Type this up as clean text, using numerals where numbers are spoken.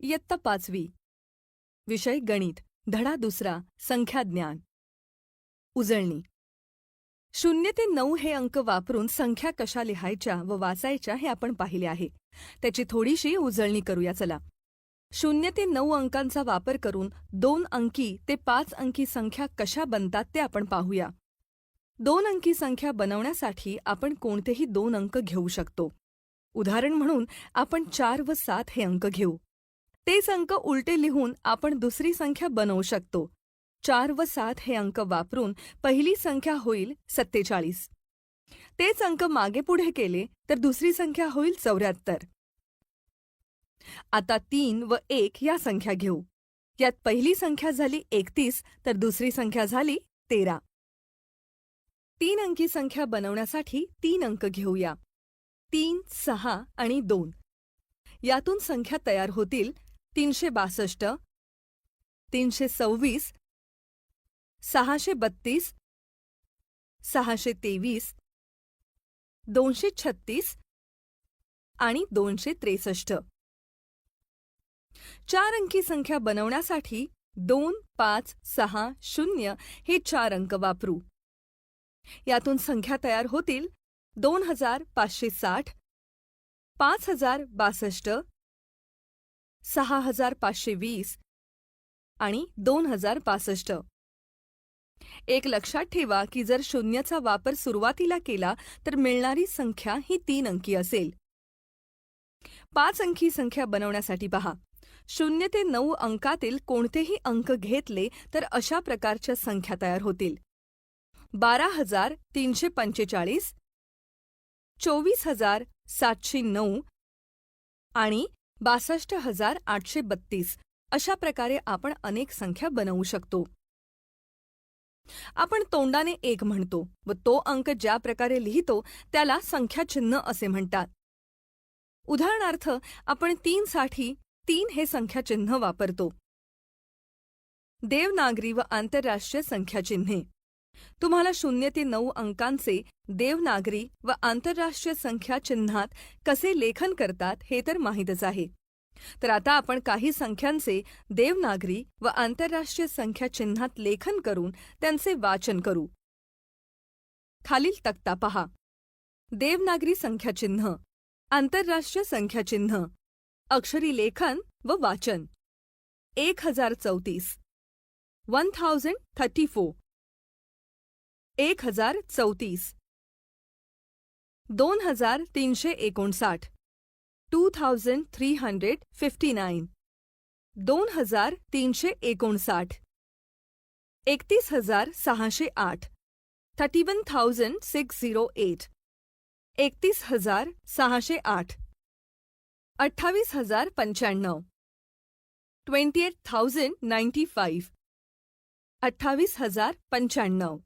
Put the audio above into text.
इयत्ता 5वी. विषय गणित. धडा 2. संख्याज्ञान. उजळणी. 0 ते 9 हे अंक वापरून संख्या कशा लिहायच्या व वाचायच्या हे आपण पाहिले आहे. त्याची थोडीशी उजळणी करूया चला. 0 ते 9 अंकांचा वापर करून 2 अंकी ते 5 अंकी संख्या कशा बनतात ते आपण पाहूया. 2 अंकी संख्या बनवण्यासाठी आपण कोणतेही 2 अंक घेऊ शकतो. उदाहरण म्हणून आपण 4 व 7 हे अंक घेऊ. तेच अंक उलटे लिहून आपण दुसरी संख्या बनवू शकतो. 4 व 7 हे अंक वापरून पहिली संख्या होईल 47. तेच अंक मागे पुढे केले तर दुसरी संख्या होईल 74. आता 3 व 1 या संख्या घेऊ. यात पहिली संख्या झाली 31 तर दुसरी संख्या झाली 13. 3 अंकी संख्या बनवण्यासाठी 3 अंक घेऊया. 3, 6 आणि 2. यातून संख्या तयार होतील 362, 326, 632, 623, 236 आणि 263. 4 अंकी संख्या बनवण्यासाठी 2, 5, 6, 0 हे 4 अंक वापरू. यातून संख्या तयार होतील 2560, 5062, 6520 आणि 2065. एक लक्षात ठेवा की जर शून्याचा वापर सुरुवातीला केला तर मिळणारी संख्या ही 3 अंकी असेल. 5 अंकी संख्या बनवण्यासाठी पहा. 0 ते 9 अंकातील कोणतेही अंक घेतले तर अशा प्रकारच्या संख्या तयार होतील. 12345, 24709 आणि 62832. अशा प्रकारे आपण अनेक संख्या बनवू शकतो. आपण तोंडाने 1 म्हणतो व तो अंक ज्या प्रकारे लिहितो त्याला संख्याचिन्ह असे म्हणतात. उदाहरणार्थ आपण 3 साठी 3 हे संख्याचिन्ह वापरतो. देवनागरी व आंतरराष्ट्रीय संख्याचिन्हे. तुम्हाला 0 ते 9 अंकांचे देवनागरी व आंतरराष्ट्रीय संख्याचिन्हात कसे लेखन करतात हे तर माहीतच आहे. तर आता आपण काही संख्यांचे देवनागरी व आंतरराष्ट्रीय संख्याचिन्हात लेखन करून त्यांचे वाचन करू. खालील तक्ता पहा. देवनागरी संख्याचिन्ह, आंतरराष्ट्रीय संख्याचिन्ह, अक्षरी लेखन व वाचन. 1034, 1034, 1034, 2359, 2359, 2359, 31608, 31608, 31608, 28095, 28095, 28095.